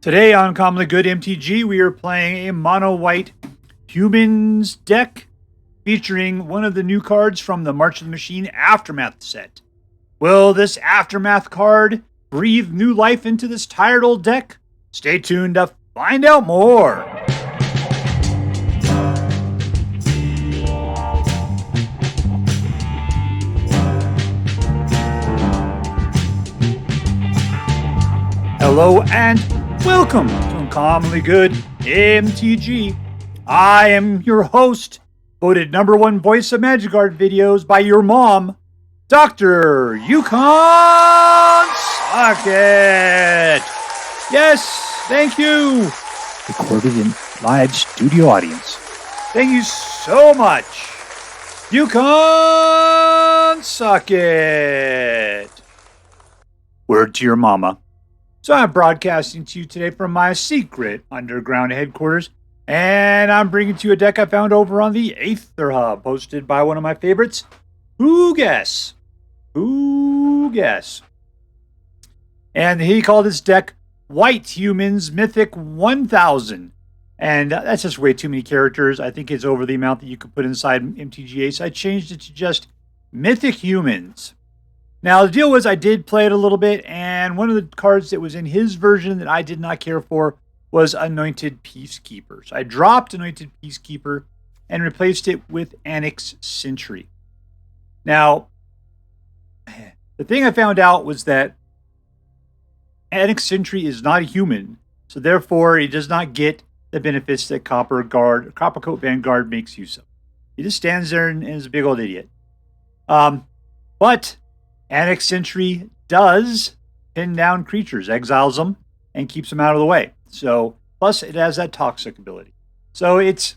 Today on Commonly Good MTG, we are playing a mono-white humans deck featuring one of the new cards from the March of the Machine Aftermath set. Will this Aftermath card breathe new life into this tired old deck? Stay tuned to find out more. Hello and welcome to Uncommonly Good MTG. I am your host, voted #1 voice of MagicWins videos by your mom, Dr. Yukon Socket. Yes, thank you. Recorded in live studio audience. Thank you so much, Yukon Socket. Word to your mama. So I'm broadcasting to you today from my secret underground headquarters, and I'm bringing to you a deck I found over on the Aether Hub, hosted by one of my favorites, whoguess. Whoguess. And he called his deck White Humans Mythic 1000. And that's just way too many characters. I think it's over the amount that you could put inside MTGA, so I changed it to just Mythic Humans. Now, the deal was I did play it a little bit, and one of the cards that was in his version that I did not care for was Anointed Peacekeeper. So I dropped Anointed Peacekeeper and replaced it with Annex Sentry. Now, the thing I found out was that Annex Sentry is not a human, so therefore he does not get the benefits that Coppercoat Vanguard makes use of. He just stands there and is a big old idiot. But Annex Sentry does pin down creatures, exiles them, and keeps them out of the way. So, plus it has that toxic ability. So it's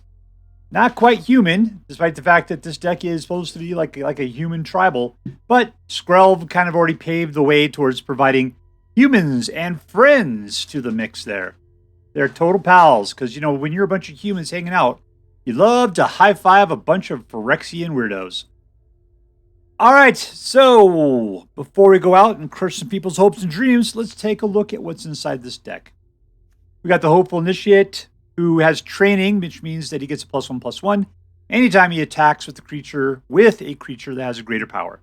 not quite human, despite the fact that this deck is supposed to be like a human tribal. But Skrelv kind of already paved the way towards providing humans and friends to the mix there. They're total pals, because, you know, when you're a bunch of humans hanging out, you love to high-five a bunch of Phyrexian weirdos. All right, so before we go out and crush some people's hopes and dreams, let's take a look at what's inside this deck. We got the Hopeful Initiate, who has training, which means that he gets a +1/+1 anytime he attacks with a creature that has a greater power.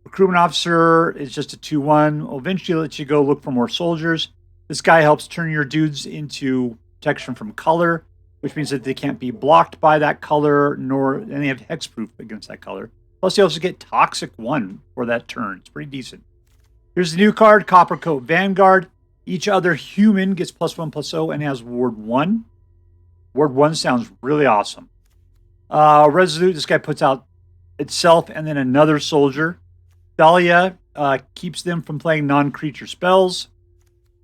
Recruitment Officer is just a 2/1. Will eventually let you go look for more soldiers. This guy helps turn your dudes into protection from color, which means that they can't be blocked by that color, and they have hexproof against that color. Plus, you also get Toxic 1 for that turn. It's pretty decent. Here's the new card, Coppercoat Vanguard. Each other human gets +1/+0 and has Ward 1. Ward 1 sounds really awesome. Resolute, this guy puts out itself and then another soldier. Thalia keeps them from playing non-creature spells.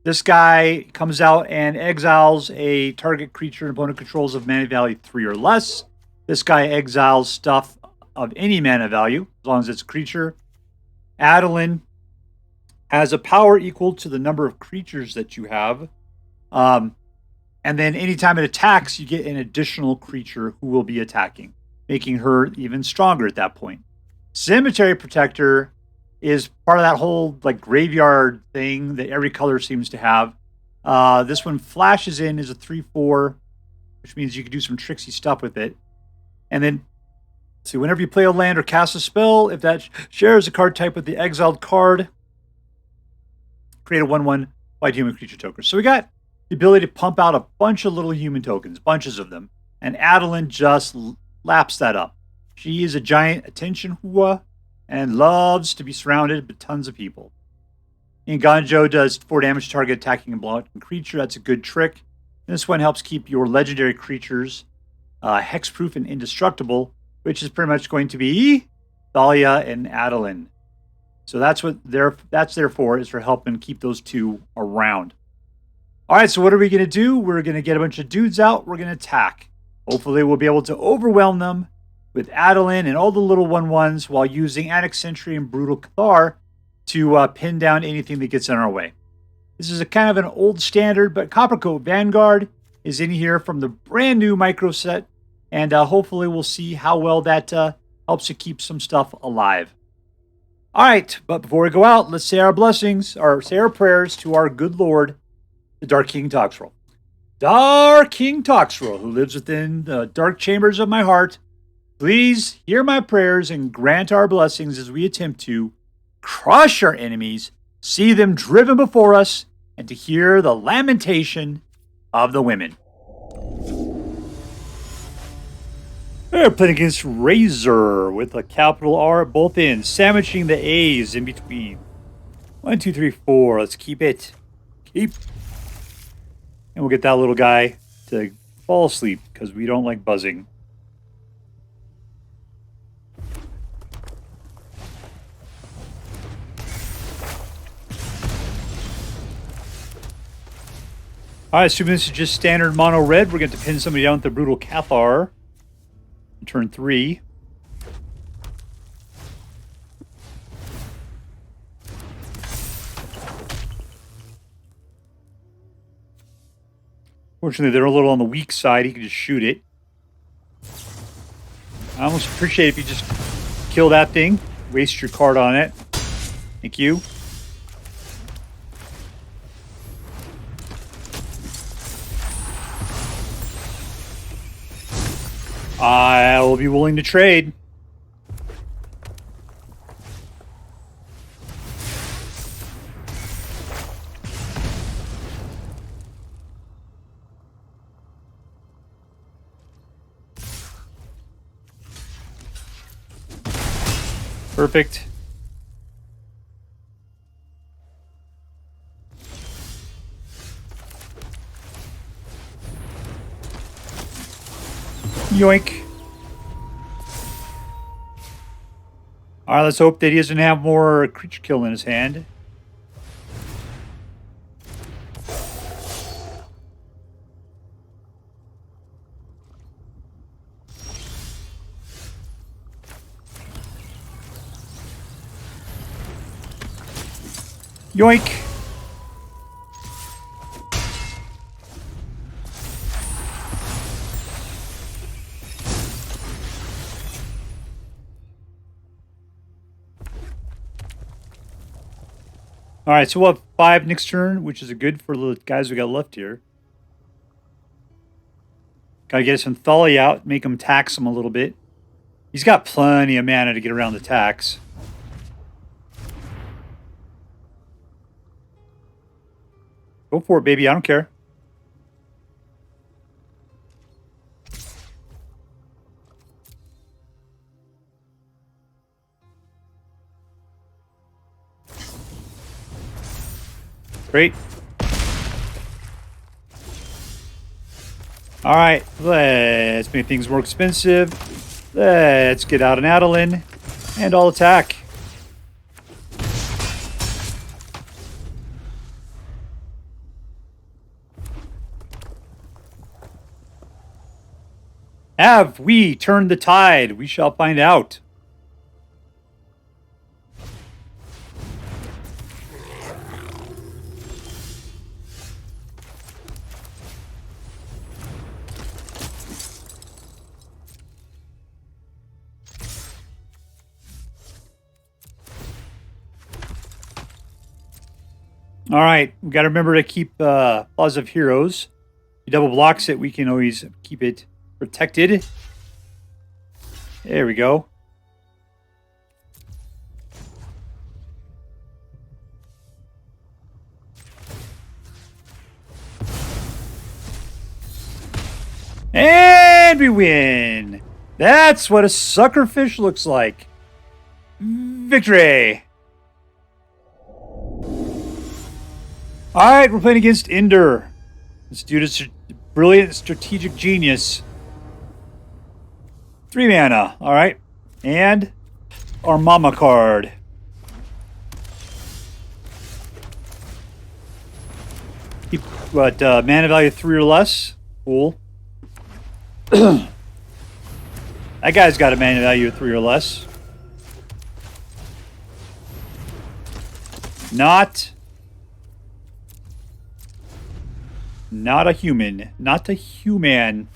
This guy comes out and exiles a target creature an opponent controls of mana value 3 or less. This guy exiles stuff of any mana value, as long as it's a creature. Adeline has a power equal to the number of creatures that you have. And then anytime it attacks, you get an additional creature who will be attacking, making her even stronger at that point. Cemetery Protector is part of that whole graveyard thing that every color seems to have. This one flashes in as a 3/4, which means you can do some tricksy stuff with it. And then see, whenever you play a land or cast a spell, if that shares a card type with the exiled card, create a 1/1 white human creature token. So we got the ability to pump out a bunch of little human tokens, bunches of them. And Adeline just laps that up. She is a giant attention whore and loves to be surrounded by tons of people. Eiganjo does 4 damage to target attacking and blocking creature. That's a good trick. And this one helps keep your legendary creatures hexproof and indestructible, which is pretty much going to be Thalia and Adeline. So that's what that's there for, is for helping keep those two around. All right, so what are we going to do? We're going to get a bunch of dudes out. We're going to attack. Hopefully we'll be able to overwhelm them with Adeline and all the little 1/1s while using Annex Sentry and Brutal Cathar to pin down anything that gets in our way. This is a kind of an old standard, but Coppercoat Vanguard is in here from the brand new micro set. And hopefully we'll see how well that helps to keep some stuff alive. All right, but before we go out, let's say our blessings, or say our prayers to our good Lord, the Dark King Toxrill. Dark King Toxrill, who lives within the dark chambers of my heart, please hear my prayers and grant our blessings as we attempt to crush our enemies, see them driven before us, and to hear the lamentation of the women. We're playing against RazeR with a capital R at both ends, sandwiching the A's in between. 1, 2, 3, 4. Let's keep it. Keep. And we'll get that little guy to fall asleep because we don't like buzzing. Alright, assuming this is just standard mono red, we're going to pin somebody down with the Brutal Cathar. Turn 3. Fortunately, they're a little on the weak side. He can just shoot it. I almost appreciate if you just kill that thing. Waste your card on it. Thank you. I will be willing to trade. Perfect. Yoink. Alright, let's hope that he doesn't have more creature kill in his hand. Yoink. Alright, so we'll have 5 next turn, which is good for the guys we got left here. Gotta get some Thalia out, make him tax him a little bit. He's got plenty of mana to get around the tax. Go for it, baby. I don't care. Great. All right, let's make things more expensive. Let's get out an Adeline, and I'll attack. Have we turned the tide? We shall find out. All right, we got to remember to keep Plaza of Heroes. If he double blocks it, we can always keep it protected. There we go. And we win. That's what a suckerfish looks like. Victory. All right, we're playing against Ender. This dude is a brilliant strategic genius. 3 mana, all right. And our MOMA card. Keep, what, mana value 3 or less? Cool. That guy's got a mana value of 3 or less. Not a human. Not a human.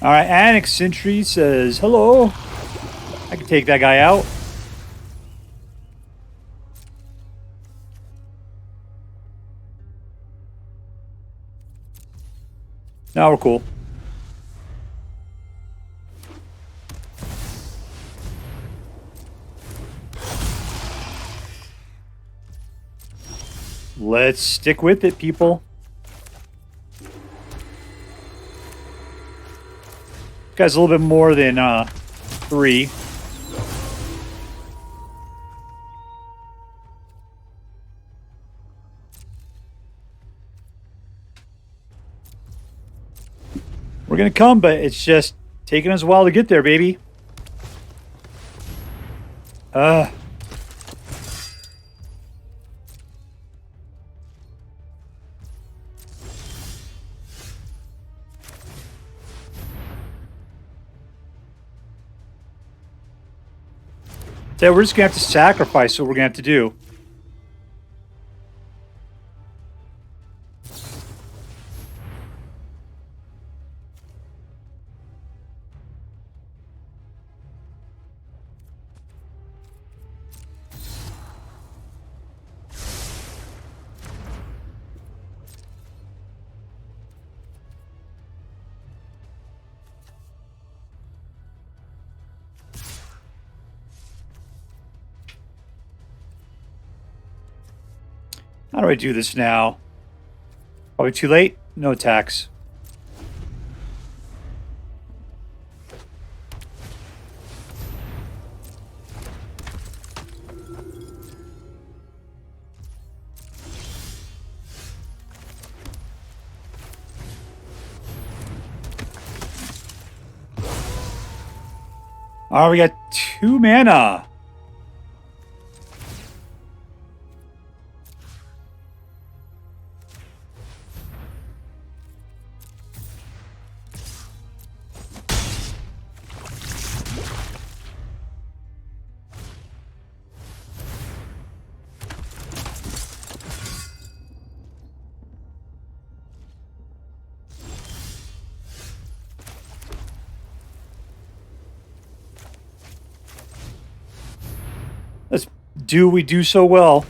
All right, Annex Sentry says, hello. I can take that guy out. Now we're cool. Let's stick with it, people. This guy's a little bit more than 3. We're gonna come, but it's just taking us a while to get there, baby. So we're just gonna have to sacrifice what we're gonna have to do. How do I do this now? Probably too late. No attacks. Oh, we got 2 mana. Let's do we do so well.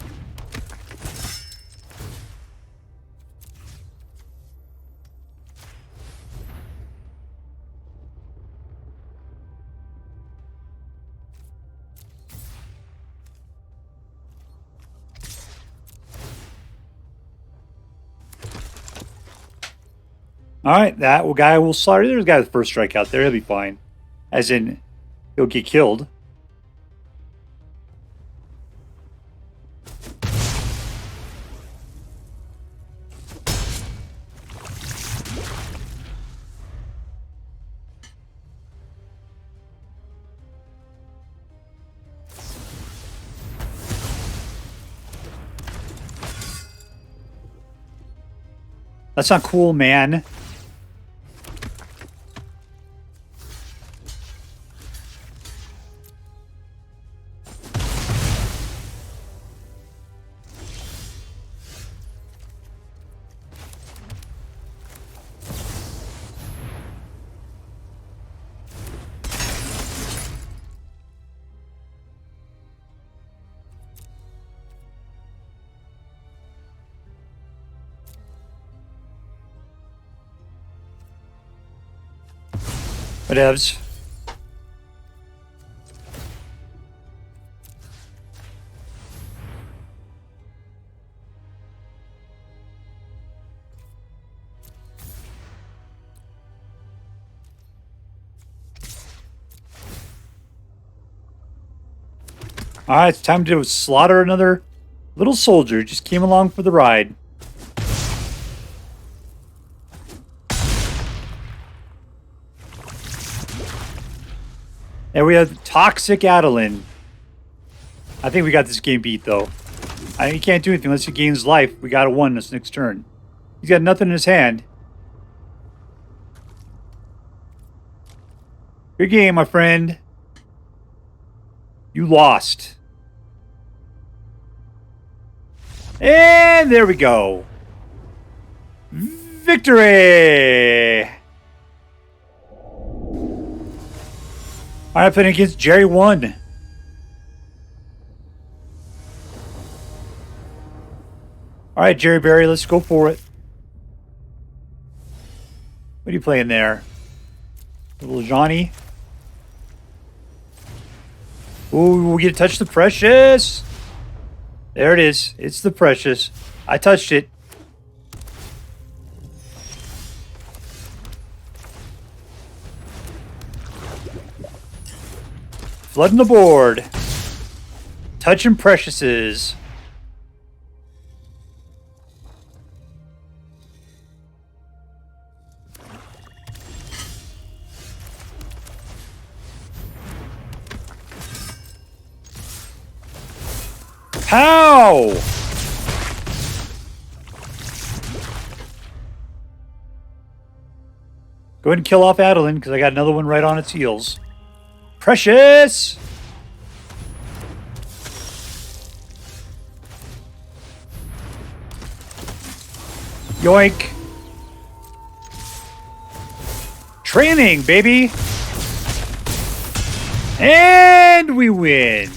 All right, that guy will slaughter. There's a guy with first strike out there. He'll be fine. As in, he'll get killed. That's not cool, man. Whatevs. Alright, it's time to slaughter another little soldier. Just came along for the ride. And we have Toxic Adeline. I think we got this game beat, though. He can't do anything unless he gains life. We got a 1 this next turn. He's got nothing in his hand. Good game, my friend. You lost. And there we go. Victory! All right, playing against Jerry 1. All right, Jerry Berry, let's go for it. What are you playing there? Little Johnny. Ooh, we get to touch the precious. There it is. It's the precious. I touched it. Flooding the board. Touching preciouses. How? Go ahead and kill off Adeline because I got another one right on its heels. Precious! Yoink! Training, baby! And we win!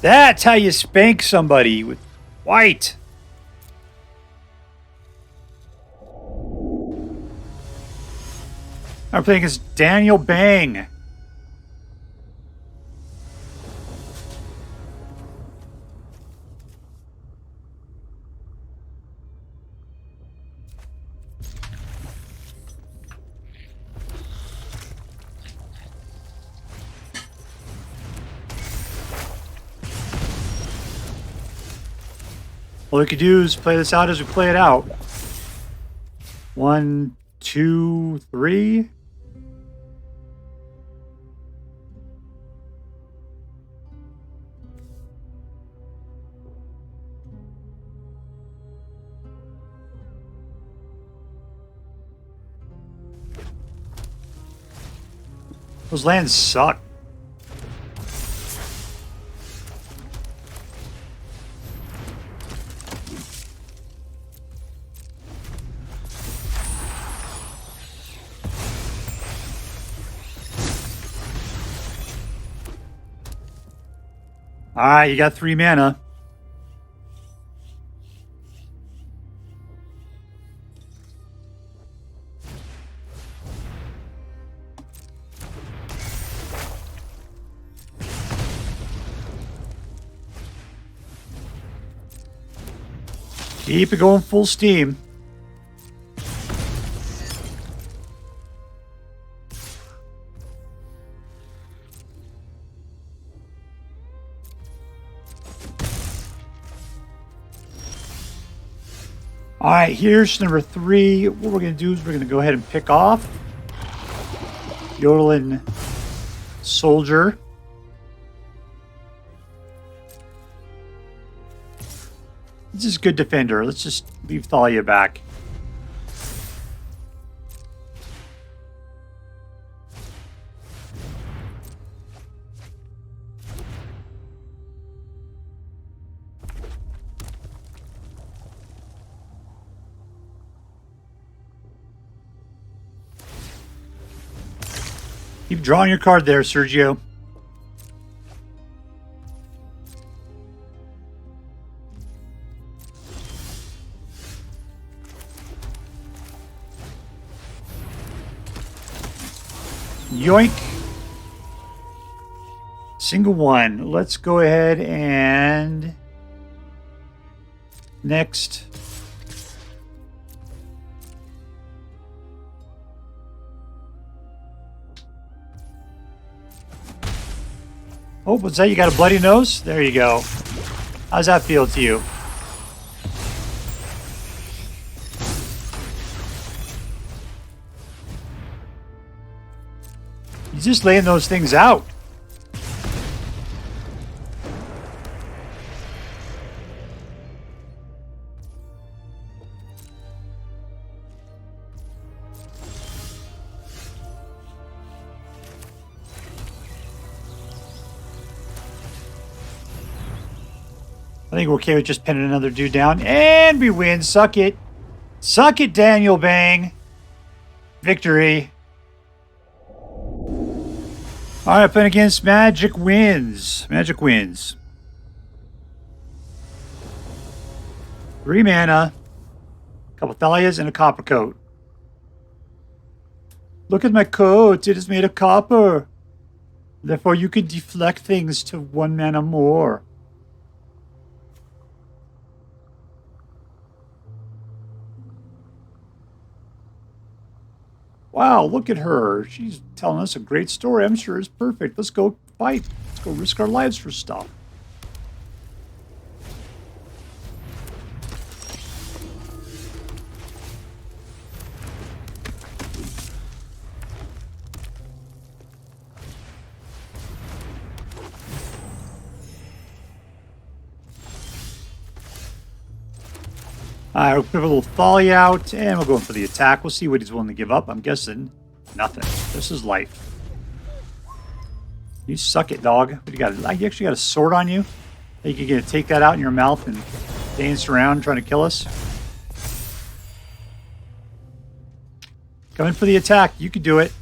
That's how you spank somebody with white. I'm playing against DanielBang. All we could do is play this out as we play it out. 1, 2, 3. Those lands suck. Alright, you got 3 mana. Keep it going full steam. All right, here's number 3. What we're going to do is we're going to go ahead and pick off Yodeling Soldier. This is good defender. Let's just leave Thalia back. Keep drawing your card there, Sergio. Yoink. Single one. Let's go ahead and next. Oh, what's that? You got a bloody nose? There you go. How's that feel to you? He's just laying those things out. I think we're okay with just pinning another dude down. And we win. Suck it. Suck it, DanielBang. Victory. All right, playing against MagicWins. MagicWins. 3 mana, a couple Thalias, and a Coppercoat. Look at my coat. It is made of copper. Therefore, you can deflect things to 1 mana more. Wow, look at her. She's telling us a great story. I'm sure it's perfect. Let's go fight. Let's go risk our lives for stuff. Alright, we'll put a little Thalia out, and we'll go in for the attack. We'll see what he's willing to give up. I'm guessing nothing. This is life. You suck it, dog. What do you got? You actually got a sword on you? Think you're going to take that out in your mouth and dance around trying to kill us? Coming for the attack. You could do it.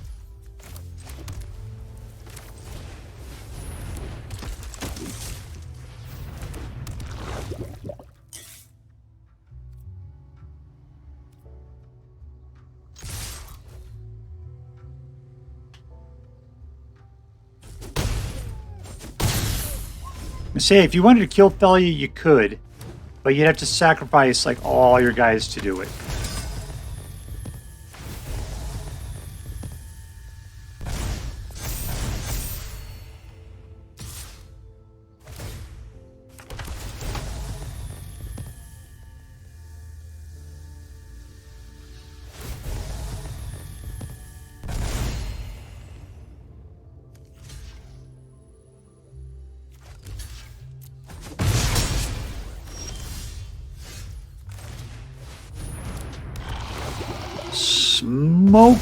Say, if you wanted to kill Thalia, you could, but you'd have to sacrifice like all your guys to do it. Smoke.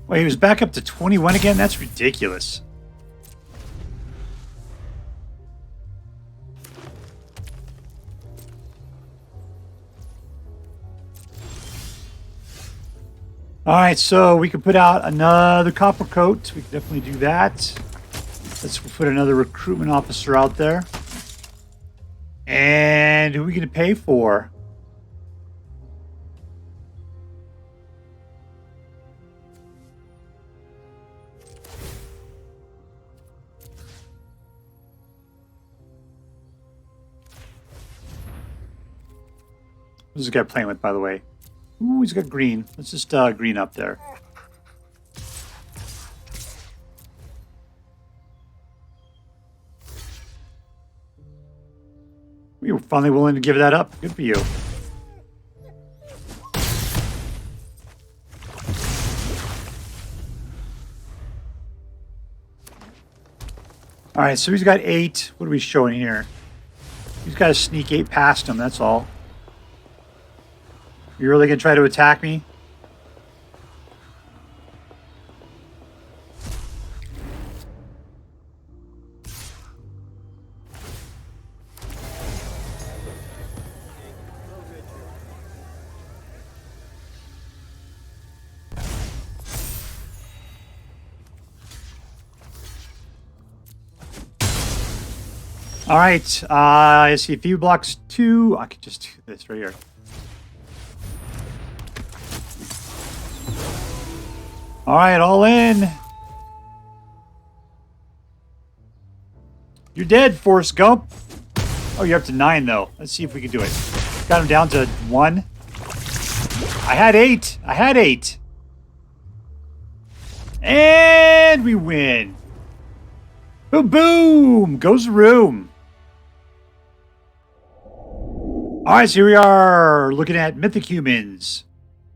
Wait, he was back up to 21 again? That's ridiculous. All right, so we can put out another Coppercoat. We can definitely do that. Let's put another Recruitment Officer out there. And who are we going to pay for? Who's this guy playing with, by the way? Ooh, he's got green. Let's just green up there. We were finally willing to give that up. Good for you. All right, so he's got 8. What are we showing here? He's got to sneak 8 past him, that's all. You're really going to try to attack me? All right, I see a few blocks 2. I could just do this right here. All right, all in. You're dead, Forrest Gump. Oh, you're up to 9, though. Let's see if we can do it. Got him down to 1. I had 8. I had 8. And we win. Boom, boom. Goes the room. All right, so here we are looking at Mythic Humans.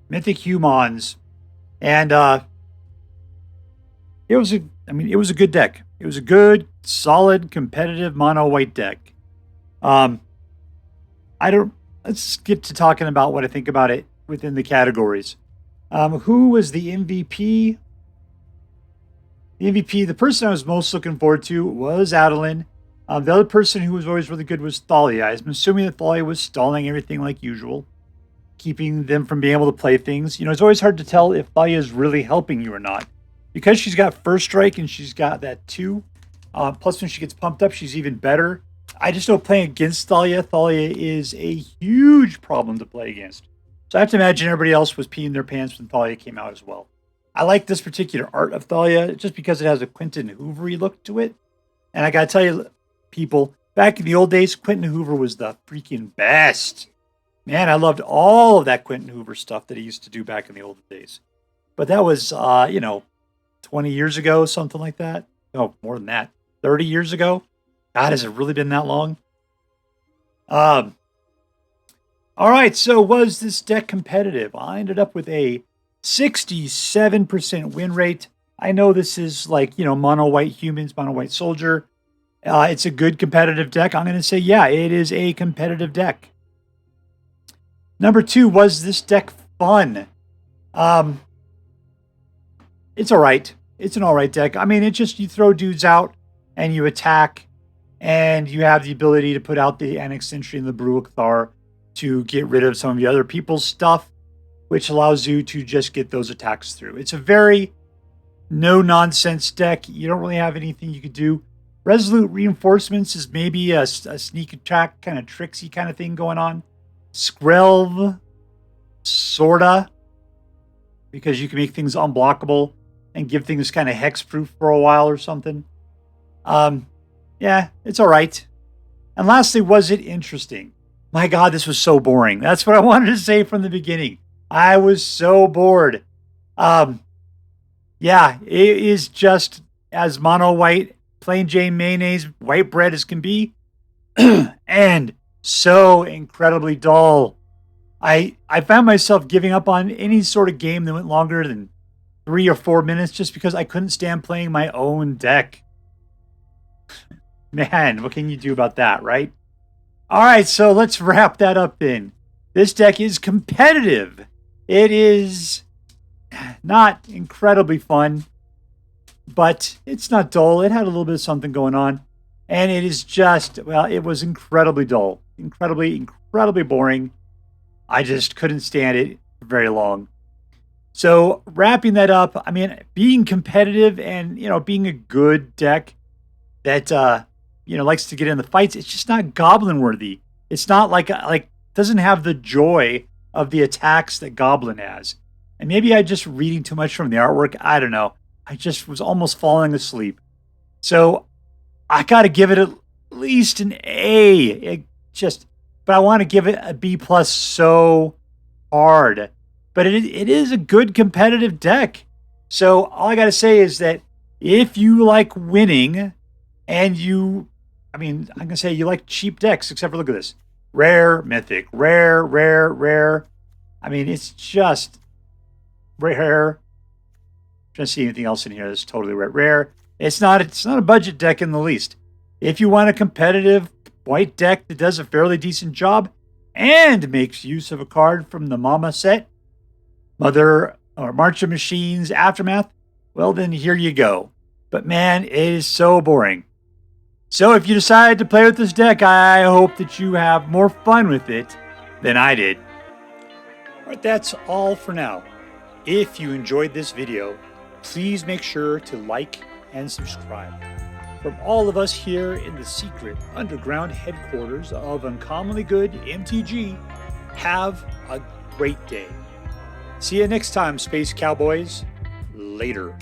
Mythic Humans. And, it was a good deck. It was a good, solid, competitive mono white deck. Let's get to talking about what I think about it within the categories. Who was the MVP? The MVP, the person I was most looking forward to was Adeline. The other person who was always really good was Thalia. I'm assuming that Thalia was stalling everything like usual, keeping them from being able to play things. You know, it's always hard to tell if Thalia is really helping you or not. Because she's got first strike and she's got that 2. Plus, when she gets pumped up, she's even better. I just know playing against Thalia is a huge problem to play against. So I have to imagine everybody else was peeing their pants when Thalia came out as well. I like this particular art of Thalia just because it has a Quentin Hoover-y look to it. And I got to tell you, people, back in the old days, Quentin Hoover was the freaking best. Man, I loved all of that Quentin Hoover stuff that he used to do back in the old days. But that was, 20 years ago, something like that. No, more than that. 30 years ago. God, has it really been that long? All right, so was this deck competitive? I ended up with a 67% win rate. I know this is like, mono white humans, mono white soldier. It's a good competitive deck. I'm going to say, yeah, it is a competitive deck. Number 2, was this deck fun? It's all right. It's an all right deck. I mean, it's just you throw dudes out and you attack, and you have the ability to put out the Annex Sentry and the Brutal Cathar to get rid of some of the other people's stuff, which allows you to just get those attacks through. It's a very no-nonsense deck. You don't really have anything you could do. Resolute Reinforcements is maybe a sneak attack, kind of tricksy kind of thing going on. Skrelv, sorta, because you can make things unblockable and give things kind of hexproof for a while or something. Yeah, it's all right. And lastly, was it interesting? My God, this was so boring. That's what I wanted to say from the beginning. I was so bored. Yeah, it is just as mono white, plain Jane mayonnaise, white bread as can be. And so incredibly dull. I found myself giving up on any sort of game that went longer than 3 or 4 minutes just because I couldn't stand playing my own deck. Man, what can you do about that, right? All right, so let's wrap that up then. This deck is competitive. It is not incredibly fun, but it's not dull. It had a little bit of something going on. And it is just, well, it was incredibly dull. Incredibly boring. I just couldn't stand it for very long. So wrapping that up, I mean, being competitive and, being a good deck that, likes to get in the fights, it's just not goblin worthy. It's not like doesn't have the joy of the attacks that Goblin has. And maybe I just reading too much from the artwork. I don't know. I just was almost falling asleep. So I got to give it at least an A. But I want to give it a B+ so hard. But it is a good competitive deck. So all I got to say is that if you like winning and I'm going to say you like cheap decks, except for look at this. Rare, mythic, rare. I mean, it's just rare. I'm trying to see anything else in here that's totally rare. It's not a budget deck in the least. If you want a competitive white deck that does a fairly decent job and makes use of a card from the MOMA set, Mother or March of Machines Aftermath, well then here you go. But man, it is so boring. So if you decide to play with this deck, I hope that you have more fun with it than I did. All right, that's all for now. If you enjoyed this video, please make sure to like and subscribe. From all of us here in the secret underground headquarters of Uncommonly Good MTG, have a great day. See you next time, Space Cowboys. Later.